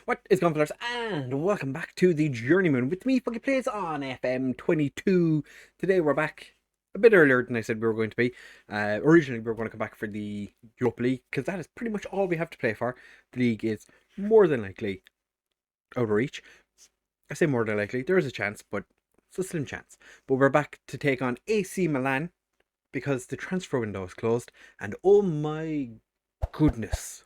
What is going on, fellas? And welcome back to the Journeyman with me, FoggyPlays on FM22. Today we're back a bit earlier than I said we were going to be. Originally we were going to come back for the Europa League, because that is pretty much all we have to play for. The league is more than likely out of reach. I say more than likely, there is a chance, but it's a slim chance. But we're back to take on AC Milan, because the transfer window is closed, and oh my goodness,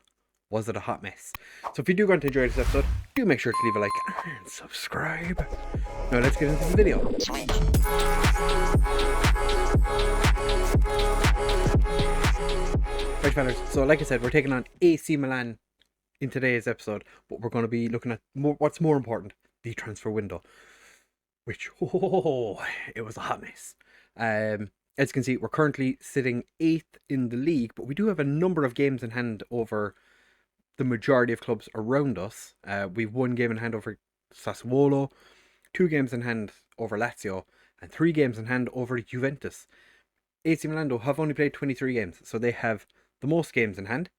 was it a hot mess. So if you do want to enjoy this episode, do make sure to leave a like and subscribe. Now let's get into the video. Right, fellas, so like I said, we're taking on AC Milan in today's episode, but we're going to be looking at what's more important, the transfer window, which, it was a hot mess. As you can see, we're currently sitting 8th in the league, but we do have a number of games in hand over the majority of clubs around us. We've 1 game in hand over Sassuolo, 2 games in hand over Lazio, and 3 games in hand over Juventus. AC Milan have only played 23 games, so they have the most games in hand,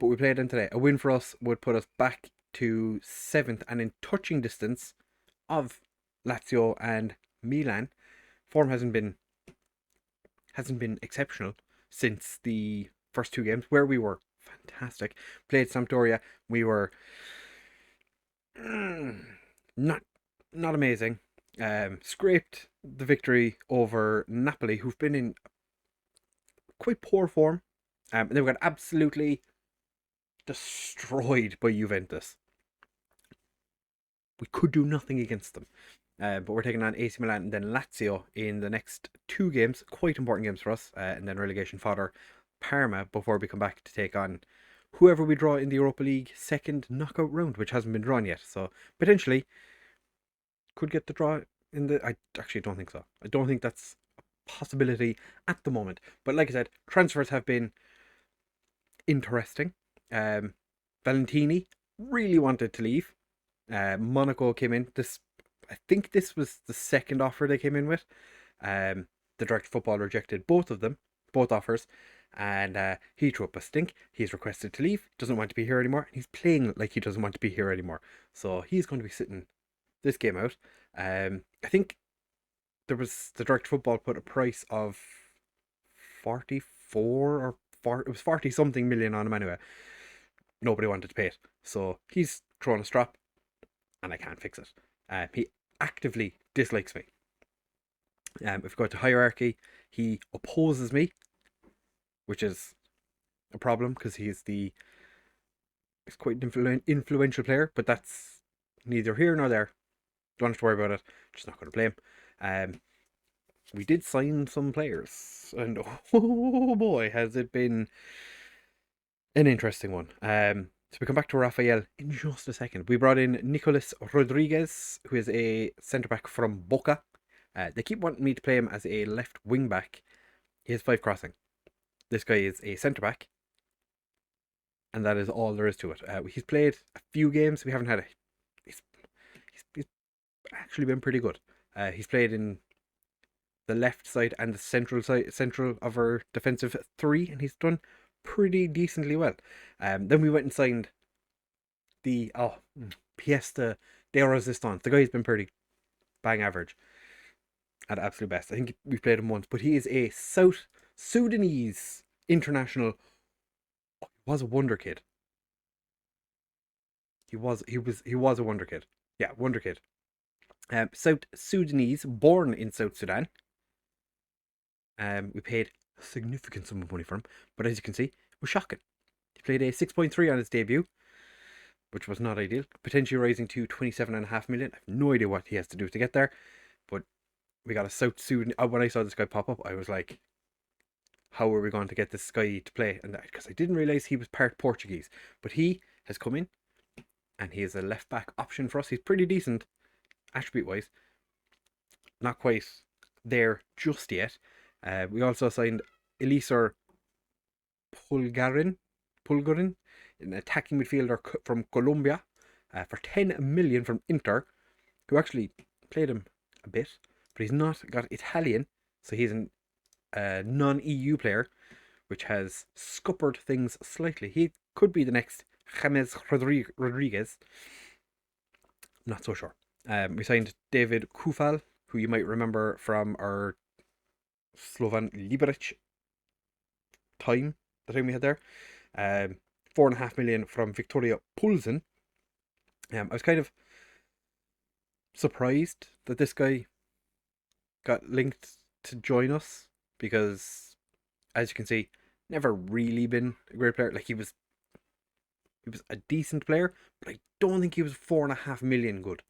but we played them today. A win for us would put us back to 7th and in touching distance of Lazio and Milan. Form hasn't been exceptional since the first 2 games, where we were fantastic. Played Sampdoria, we were not amazing. Scraped the victory over Napoli, who've been in quite poor form. They got absolutely destroyed by Juventus. We could do nothing against them. But we're taking on AC Milan and then Lazio in the next 2 games, quite important games for us, and then relegation fodder Parma before we come back to take on whoever we draw in the Europa League second knockout round, which hasn't been drawn yet. So potentially could get the draw in the... I actually don't think so. I don't think that's a possibility at the moment. But like I said, transfers have been interesting. Valentini really wanted to leave. Monaco came in. I think this was the second offer they came in with. The Direct Football rejected both offers, and he threw up a stink. He's requested to leave, doesn't want to be here anymore, and he's playing like he doesn't want to be here anymore. So he's going to be sitting this game out. I think the Direct Football put a price of 44 or 40, it was 40 something million on him anyway. Nobody wanted to pay it, so he's throwing a strap, and I can't fix it. He actively dislikes me. If we go to hierarchy, he opposes me, which is a problem because he's quite an influential player, but that's neither here nor there. Don't have to worry about it. Just not going to play him. We did sign some players, and oh boy, has it been an interesting one. So we come back to Rafael in just a second. We brought in Nicolas Rodriguez, who is a centre-back from Boca. They keep wanting me to play him as a left wing-back. He has 5 crossing. This guy is a centre-back, and that is all there is to it. He's played a few games. We haven't had he's actually been pretty good. He's played in the left side and the central of our defensive 3, and he's done pretty decently well. Then we went and signed the pièce de résistance. The guy's been pretty bang average at absolute best. I think we played him once, but he is a South Sudanese international. He was a wonder kid. He was a wonder kid. Yeah, wonder kid. South Sudanese, born in South Sudan. We paid a significant sum of money for him, but as you can see, it was shocking. He played a 6.3 on his debut, which was not ideal. Potentially rising to 27.5 million. I have no idea what he has to do to get there, but we got a South Sudan. When I saw this guy pop up, I was like, how are we going to get this guy to play? And because I didn't realize he was part Portuguese, but he has come in, and he is a left back option for us. He's pretty decent attribute wise, not quite there just yet. We also signed Elisor Pulgarin, an attacking midfielder from Colombia, for 10 million from Inter, who actually played him a bit, but he's not got Italian, so he's a non-EU player, which has scuppered things slightly. He could be the next James Rodriguez. Not so sure. We signed David Kufal, who you might remember from our Slovan Liberec time, the time we had there. 4.5 million from Victoria Pulsen. I was kind of surprised that this guy got linked to join us because, as you can see, never really been a great player. Like he was a decent player, but I don't think he was 4.5 million good.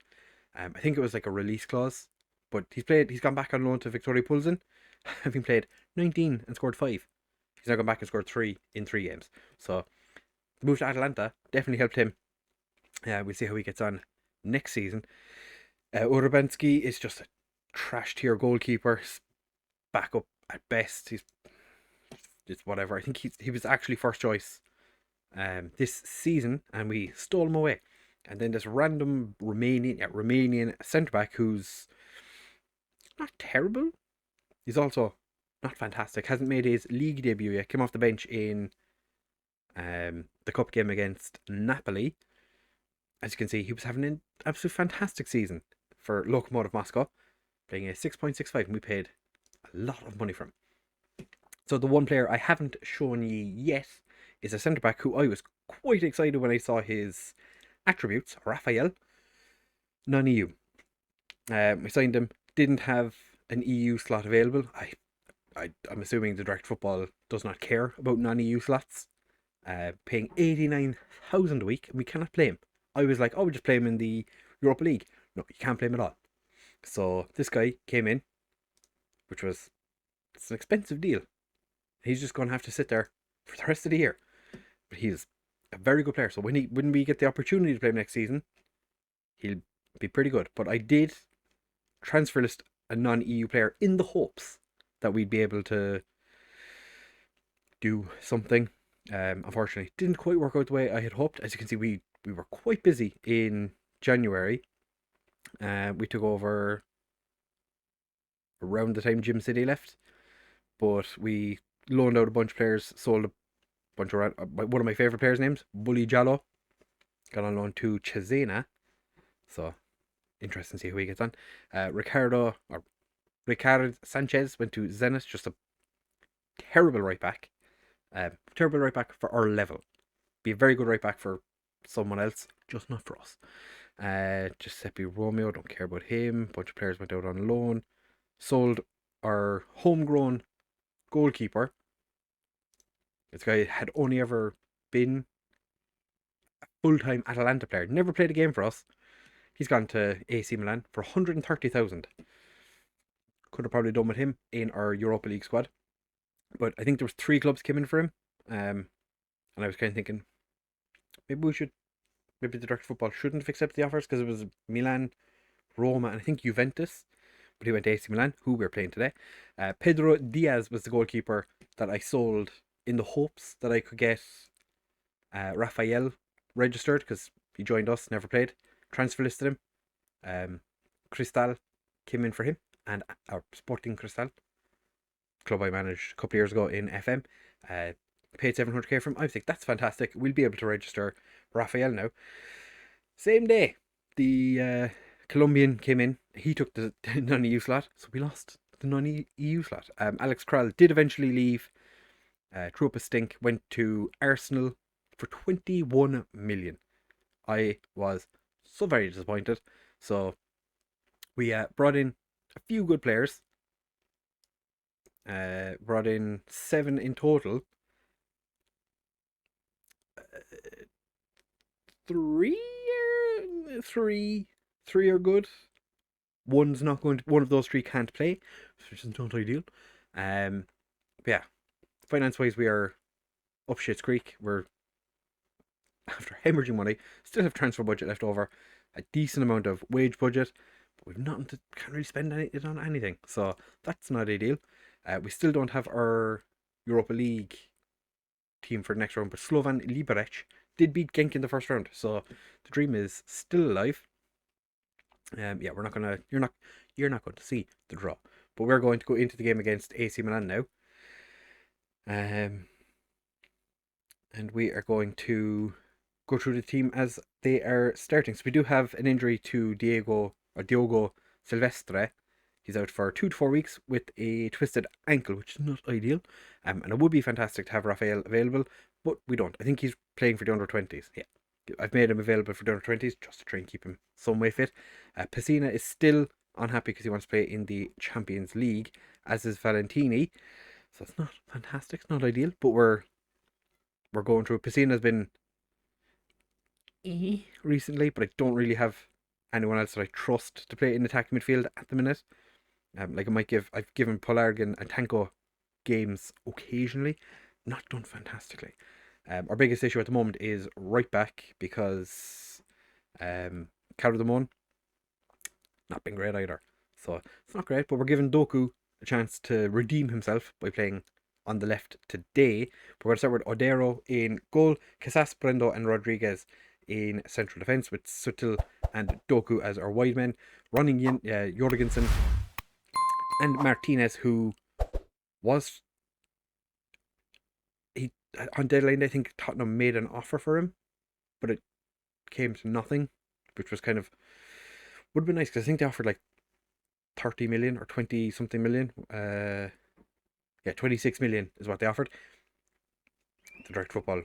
I think it was like a release clause, but he's gone back on loan to Victoria Pulsen, having played 19 and scored 5. He's now gone back and scored 3 in 3 games. So the move to Atalanta definitely helped him. We'll see how he gets on next season. Urbanski is just a trash tier goalkeeper, backup at best. It's whatever. I think he was actually first choice this season, and we stole him away. And then this random Romanian centre back who's not terrible. He's also not fantastic. Hasn't made his league debut yet. Came off the bench in the cup game against Napoli. As you can see, he was having an absolute fantastic season for Lokomotiv Moscow, playing a 6.65, and we paid a lot of money for him. So the one player I haven't shown you yet is a centre back who I was quite excited when I saw his attributes. Rafael, non-EU. We signed him. Didn't have an EU slot available. I'm assuming the Direct Football does not care about non-EU slots. Paying 89,000 a week, and we cannot play him. I was like, we just play him in the Europa League. No, you can't play him at all. So this guy came in, it's an expensive deal. He's just going to have to sit there for the rest of the year. But he's a very good player. So when we get the opportunity to play him next season, he'll be pretty good. But I did transfer list a non-EU player in the hopes that we'd be able to do something. Unfortunately, didn't quite work out the way I had hoped. As you can see, we were quite busy in January. We took over around the time Jim City left, but we loaned out a bunch of players, sold a bunch of one of my favourite players' names, Bully Jallo, got on loan to Cesena. So interesting to see who he gets on. Ricard Sanchez went to Zenit, just a terrible right back. Terrible right back for our level. Be a very good right back for someone else, just not for us. Giuseppe Romeo, don't care about him. Bunch of players went out on loan. Sold our homegrown goalkeeper. This guy had only ever been a full-time Atalanta player. Never played a game for us. He's gone to AC Milan for 130,000. Could have probably done with him in our Europa League squad. But I think there was 3 clubs came in for him. And I was kind of thinking, maybe the Direct Football shouldn't have accepted the offers because it was Milan, Roma, and I think Juventus. But he went to AC Milan, who we're playing today. Pedro Diaz was the goalkeeper that I sold in the hopes that I could get Rafael registered because he joined us, never played. Transfer listed him. Cristal came in for him, and our Sporting Cristal, club I managed a couple of years ago in FM, paid 700k for him. I think that's fantastic. We'll be able to register Rafael now. Same day, the Colombian came in. He took the non-EU slot, so we lost the non-EU slot. Alex Kral did eventually leave. Threw up a stink. Went to Arsenal for 21 million. I was so very disappointed. So we brought in a few good players. Brought in 7 in total. 3 are good. One of those 3 can't play, which is not ideal. But yeah, finance wise, we are up shit's creek. We're after hemorrhaging money. Still have transfer budget left over, a decent amount of wage budget, but we've nothing to can't really spend it on anything. So that's not ideal. We still don't have our Europa League team for the next round, but Slovan Liberec did beat Genk in the first round, so the dream is still alive. Yeah, you're not going to see the draw, but we're going to go into the game against AC Milan now. And we are going to go through the team as they are starting. So we do have an injury to Diogo Silvestre. He's out for 2 to 4 weeks with a twisted ankle, which is not ideal. And it would be fantastic to have Rafael available, but we don't. I think he's playing for the under-20s. Yeah, I've made him available for the under-20s just to try and keep him some way fit. Pessina is still unhappy because he wants to play in the Champions League, as is Valentini. So it's not fantastic, it's not ideal, but we're going through. Pessina's been recently, but I don't really have anyone else that I trust to play in attacking midfield at the minute. Like I've given Polargan and Tanko games occasionally, not done fantastically. Our biggest issue at the moment is right back because Curzon not been great either. So it's not great, but we're giving Doku a chance to redeem himself by playing on the left today. We're going to start with Odero in goal, Casas, Brendo and Rodriguez in central defence with Sutil and Doku as our wide men, running in Jorgensen and Martinez, who was on deadline. I think Tottenham made an offer for him, but it came to nothing, which was kind of would have been nice because I think they offered like 30 million or 20 something million. 26 million is what they offered. The Direct Football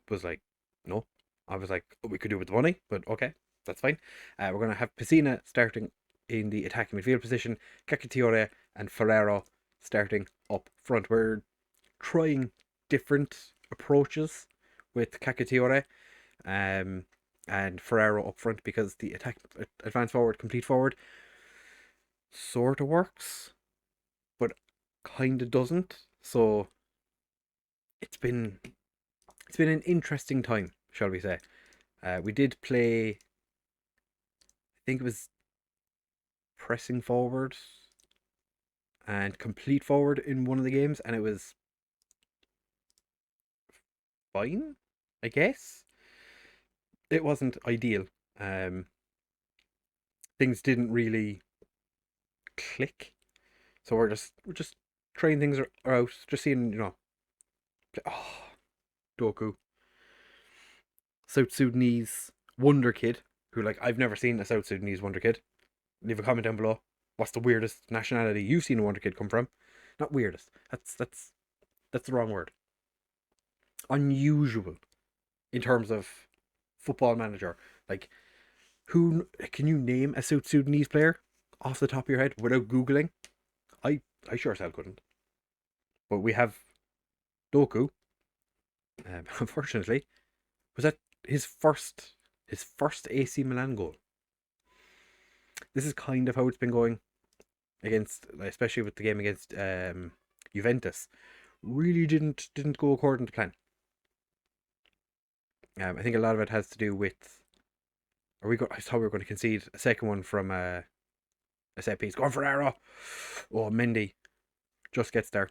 was like, no. I was like, we could do with the money, but okay, that's fine. We're going to have Pessina starting in the attacking midfield position, Cacciatore and Ferrero starting up front. We're trying different approaches with Cacciatore and Ferrero up front because the advance forward, complete forward sort of works, but kind of doesn't. So it's been an interesting time, shall we say. We did play, I think it was pressing forward and complete forward in one of the games, and it was fine, I guess. It wasn't ideal. Things didn't really click, so we're just trying things out, just seeing, Doku, South Sudanese wonder kid, who, like, I've never seen a South Sudanese wonder kid. Leave a comment down below. What's the weirdest nationality you've seen a wonder kid come from? Not weirdest. That's the wrong word. Unusual in terms of Football Manager. Like, who can you name a South Sudanese player off the top of your head without googling? I sure as hell couldn't. But we have Doku. Unfortunately, was that his first AC Milan goal. This is kind of how it's been going against, especially with the game against Juventus. Really didn't go according to plan. I think a lot of it has to do with. I thought we were going to concede a second one from a set piece. Going for Ferrero. Oh, Mendy just gets there.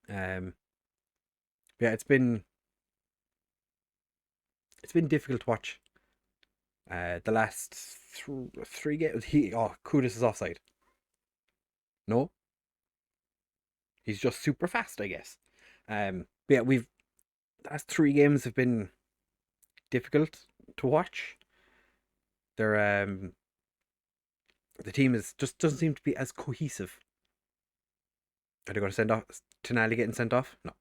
Yeah, it's been difficult to watch. The last three games. Kudus is offside. No, he's just super fast, I guess. But yeah, the last 3 games have been difficult to watch. They're the team just doesn't seem to be as cohesive. Are they going to send off Tonali getting sent off? No.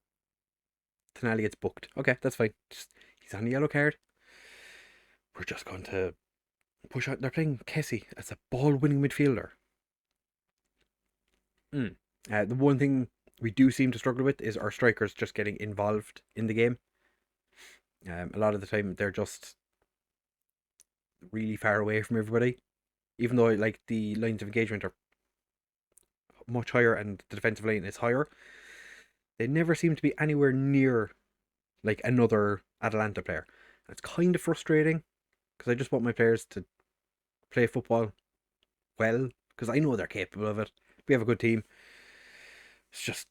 Tonali gets booked. Okay, that's fine. He's on a yellow card. We're just going to push out. They're playing Kessie as a ball-winning midfielder. The one thing we do seem to struggle with is our strikers just getting involved in the game. A lot of the time they're just really far away from everybody, even though like the lines of engagement are much higher and the defensive line is higher. They never seem to be anywhere near like another Atalanta player. It's kind of frustrating because I just want my players to play football well, because I know they're capable of it. We have a good team. It's just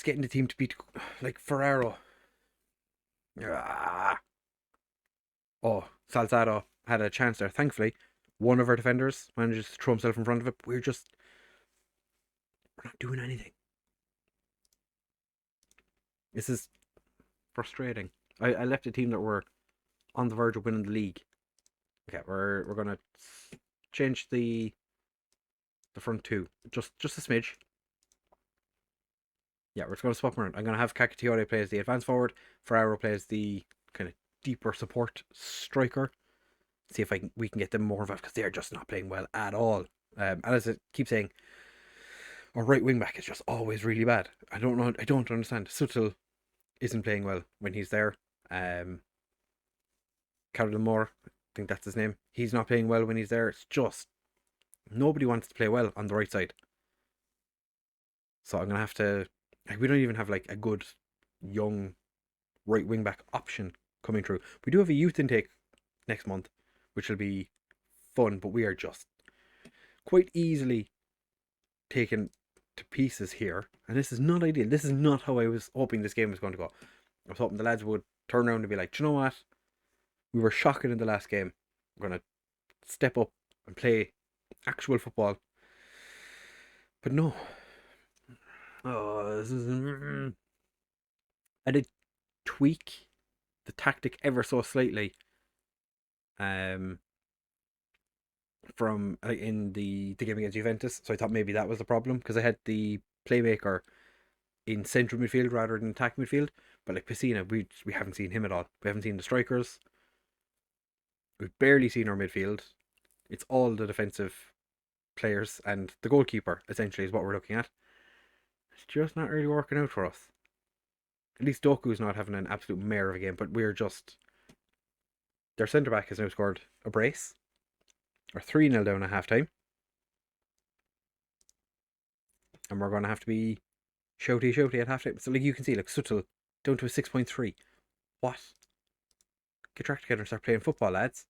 getting the team to beat, like, Ferrero. Oh, Salzado had a chance there. Thankfully, one of our defenders manages to throw himself in front of it. We're not doing anything. This is frustrating. I left a team that were on the verge of winning the league. Okay, we're gonna change the front two just a smidge. Yeah, we're just gonna swap around. I'm gonna have Kakatiore play as the advanced forward. Ferraro plays the kind of deeper support striker. See if we can get them more involved because they're just not playing well at all. And as I keep saying, our right wing back is just always really bad. I don't know. I don't understand. Suttel isn't playing well when he's there. Carol Moore, I think that's his name. He's not playing well when he's there. It's just nobody wants to play well on the right side. So I'm gonna have to. We don't even have like a good young right wing back option coming through. We do have a youth intake next month, which will be fun, but we are just quite easily taken to pieces here, and this is not ideal. This is not how I was hoping this game was going to go. I was hoping the lads would turn around and be like, do you know what? We were shocking in the last game. We're going to step up and play actual football. But no. Oh, this is... I did tweak the tactic ever so slightly from in the game against Juventus. So I thought maybe that was the problem because I had the playmaker in central midfield rather than attack midfield. But like Pessina, we haven't seen him at all. We haven't seen the strikers. We've barely seen our midfield. It's all the defensive players and the goalkeeper essentially is what we're looking at. It's just not really working out for us. At least Doku's not having an absolute mare of a game, but we're just... Their centre-back has now scored a brace. We're 3-0 down at half-time. And we're going to have to be shouty at half-time. So like you can see, like Suttel down to a 6.3. What? Get your act together and start playing football, lads.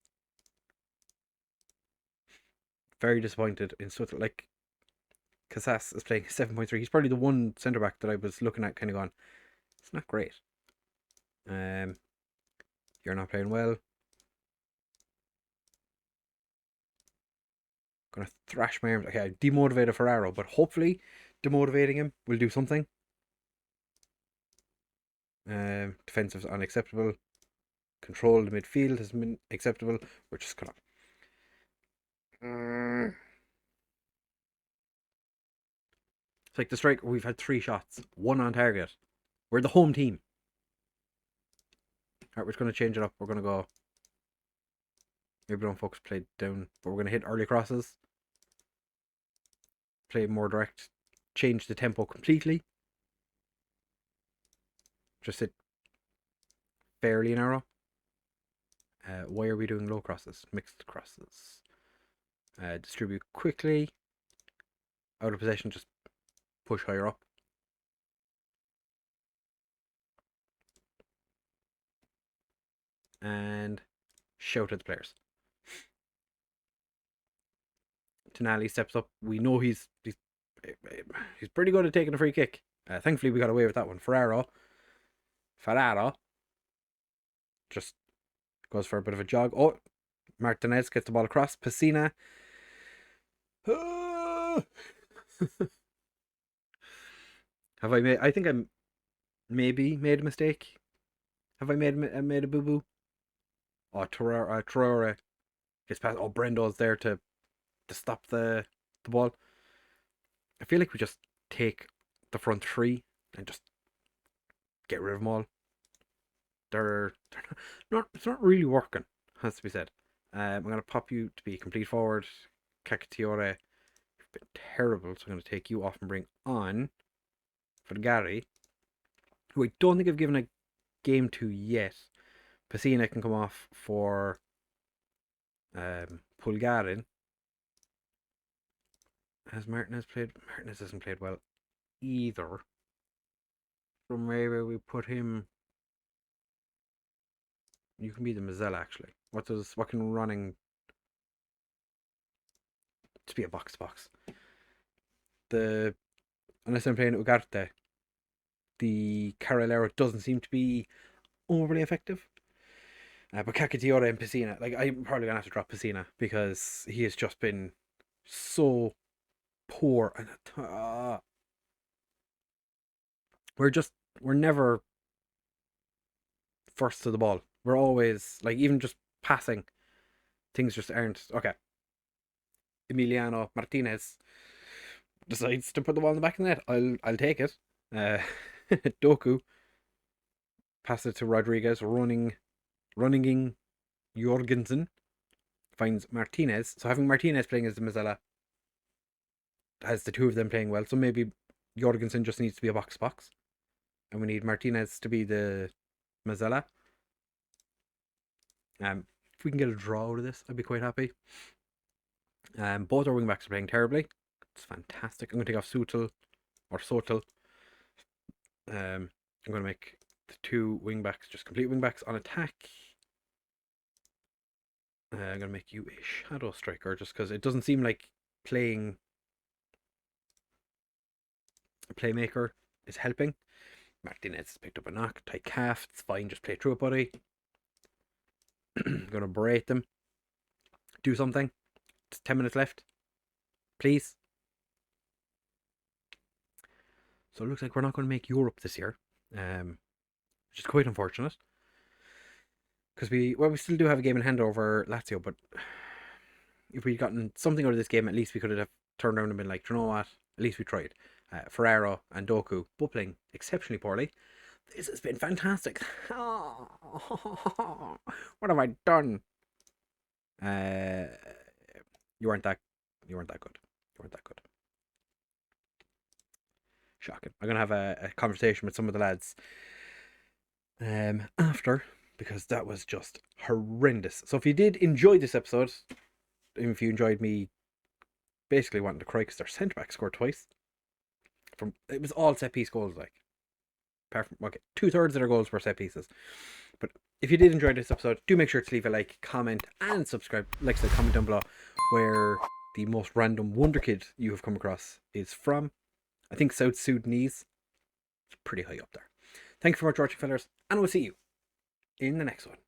Very disappointed in Suttel. Like, Casas is playing 7.3. He's probably the one centre-back that I was looking at kind of going, it's not great. You're not playing well. Gonna thrash my arms. Okay, I demotivated Ferraro, but hopefully demotivating him will do something. Defensive is unacceptable. Control the midfield has been acceptable. We're just gonna... It's like the striker, we've had 3 shots. 1 on target. We're the home team. Alright, we're just going to change it up. We're going to go... Maybe don't focus play down. But we're going to hit early crosses. Play more direct. Change the tempo completely. Just hit fairly narrow. Why are we doing low crosses? Mixed crosses. Distribute quickly. Out of possession, just push higher up. And shout at the players. Tonali steps up. We know he's pretty good at taking a free kick. Thankfully, we got away with that one. Ferraro just goes for a bit of a jog. Oh, Martinez gets the ball across. Pessina. Have I made... I think I maybe made a mistake. Have I made a boo-boo? Oh, Traore gets past. Oh, Brendo's there to stop the ball. I feel like we just take the front 3 and just get rid of them all. They're not... It's not really working, has to be said. I'm going to pop you to be complete forward. Kakatiore, you've been terrible, so I'm going to take you off and bring on Vergari, who I don't think I've given a game to yet. Pessina can come off for Pulgarin. Has Martinez played? Martinez hasn't played well either. So maybe we put him... You can be the Mazzella actually. What can running... Just be a box to box. Unless I'm playing Ugarte, the Carolero doesn't seem to be overly effective. But Kakatiore and Pessina, like I'm probably gonna have to drop Pessina because he has just been so poor, and we're never first to the ball. We're always, like, even just passing, things just aren't. Okay. Emiliano Martinez decides to put the ball in the back of the net. I'll take it. Doku passes it to Rodriguez, running Jorgensen finds Martinez. So having Martinez playing as the Mazzella has the two of them playing well. So maybe Jorgensen just needs to be a box, and we need Martinez to be the Mazzella. If we can get a draw out of this, I'd be quite happy. Both our wing backs are playing terribly. It's fantastic. I'm going to take off Sotel. I'm going to make the two wing backs just complete wing backs on attack. I'm going to make you a shadow striker just because it doesn't seem like playing a playmaker is helping. Martinez picked up a knock, tight calf. It's fine, just play through it, buddy. I'm going to berate them. Do something. It's 10 minutes left. Please. So it looks like we're not going to make Europe this year. Which is quite unfortunate. Because we still do have a game in hand over Lazio, but if we'd gotten something out of this game, at least we could have turned around and been like, you know what? At least we tried. Ferraro and Doku both playing exceptionally poorly. This has been fantastic. What have I done? You weren't that good. You weren't that good. Shocking. I'm gonna have a conversation with some of the lads after, because that was just horrendous. So if you did enjoy this episode, if you enjoyed me basically wanting to cry because their centre back scored twice. It was all set piece goals, like, apart from 2/3 of their goals were set pieces. But if you did enjoy this episode, do make sure to leave a like, comment, and subscribe. Like I said, comment down below where the most random wonder kid you have come across is from. I think South Sudanese. It's pretty high up there. Thank you for watching, fellas, and we'll see you in the next one.